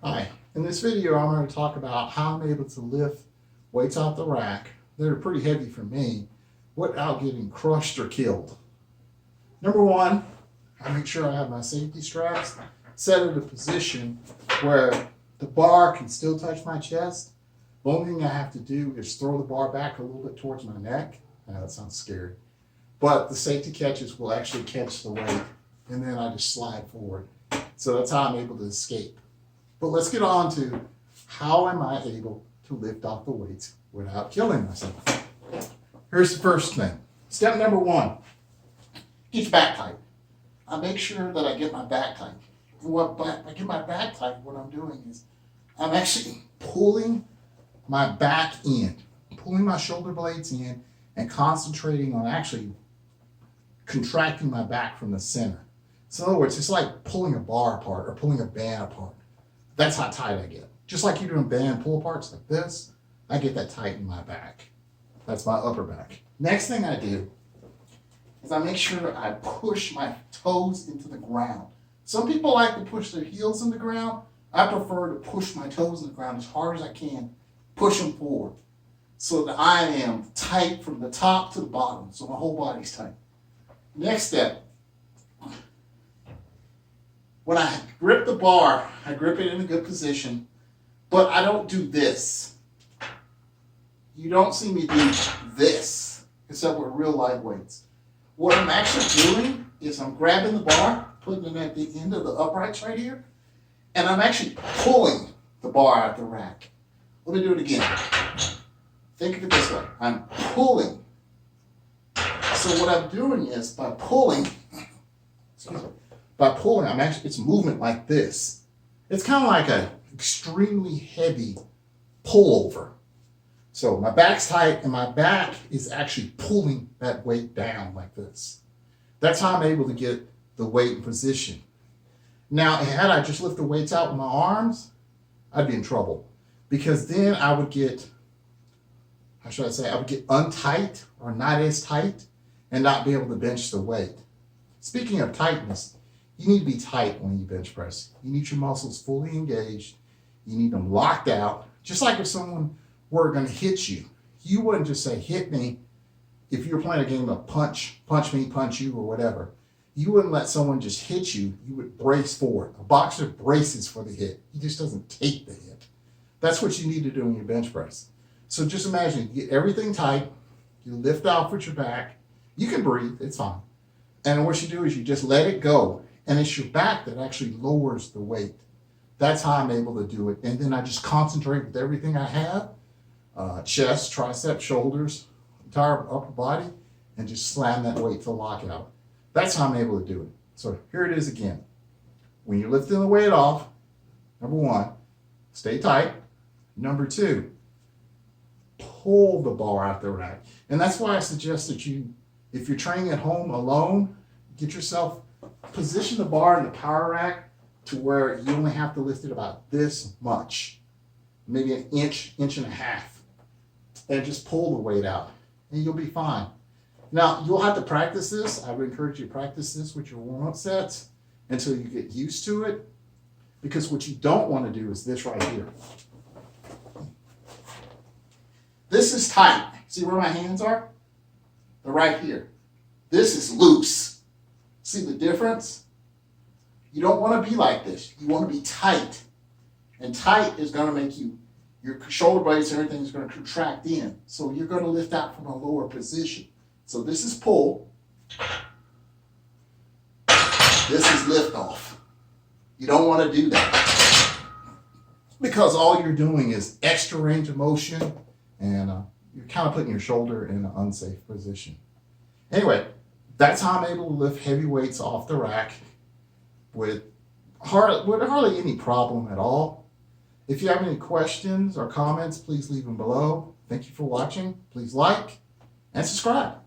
Hi, in this video I'm going to talk about how I'm able to lift weights off the rack that are pretty heavy for me without getting crushed or killed. Number one, I make sure I have my safety straps set in a position where the bar can still touch my chest. The only thing I have to do is throw the bar back a little bit towards my neck. That sounds scary. But the safety catches will actually catch the weight and then I just slide forward. So that's how I'm able to escape. But let's get on to how am I able to lift off the weights without killing myself. Here's the first thing. Step number one, get your back tight. I make sure that I get my back tight. When I get my back tight, what I'm doing is I'm actually pulling my back in, pulling my shoulder blades in and concentrating on actually contracting my back from the center. So in other words, it's like pulling a bar apart or pulling a band apart. That's how tight I get. Just like you're doing band pull aparts like this, I get that tight in my back. That's my upper back. Next thing I do is I make sure I push my toes into the ground. Some people like to push their heels in the ground. I prefer to push my toes in the ground as hard as I can, push them forward so that I am tight from the top to the bottom, so my whole body's tight. Next step, when I grip the bar, I grip it in a good position, but I don't do this. You don't see me do this, except with real light weights. What I'm actually doing is I'm grabbing the bar, putting it at the end of the uprights right here, and I'm actually pulling the bar out the rack. Let me do it again. Think of it this way. I'm pulling. So what I'm doing is by pulling, it's movement like this. It's kind of like an extremely heavy pullover. So my back's tight and my back is actually pulling that weight down like this. That's how I'm able to get the weight in position. Now, had I just lift the weights out with my arms, I'd be in trouble because then I would get, I would get untight or not as tight and not be able to bench the weight. Speaking of tightness, you need to be tight when you bench press. You need your muscles fully engaged. You need them locked out. Just like if someone were going to hit you, you wouldn't just say, hit me. If you're playing a game of punch me, punch you, or whatever, you wouldn't let someone just hit you. You would brace for it. A boxer braces for the hit. He just doesn't take the hit. That's what you need to do in your bench press. So just imagine, you get everything tight. You lift off with your back. You can breathe. It's fine. And what you do is you just let it go. And it's your back that actually lowers the weight. That's how I'm able to do it. And then I just concentrate with everything I have, chest, triceps, shoulders, entire upper body, and just slam that weight to lock out. That's how I'm able to do it. So here it is again. When you're lifting the weight off, number one, stay tight. Number two, pull the bar out the rack. And that's why I suggest that you, if you're training at home alone, get yourself, position the bar in the power rack to where you only have to lift it about this much, maybe an inch, inch and a half, and just pull the weight out and you'll be fine. Now, you'll have to practice this. I would encourage you to practice this with your warm-up sets until you get used to it, because what you don't want to do is this right here. This is tight. See where my hands are? They're right here. This is loose. See the difference? You don't want to be like this. You want to be tight. And tight is going to make you, your shoulder blades and everything is going to contract in. So you're going to lift out from a lower position. So this is pull. This is lift off. You don't want to do that, because all you're doing is extra range of motion and you're kind of putting your shoulder in an unsafe position. Anyway, that's how I'm able to lift heavy weights off the rack with hardly any problem at all. If you have any questions or comments, please leave them below. Thank you for watching. Please like and subscribe.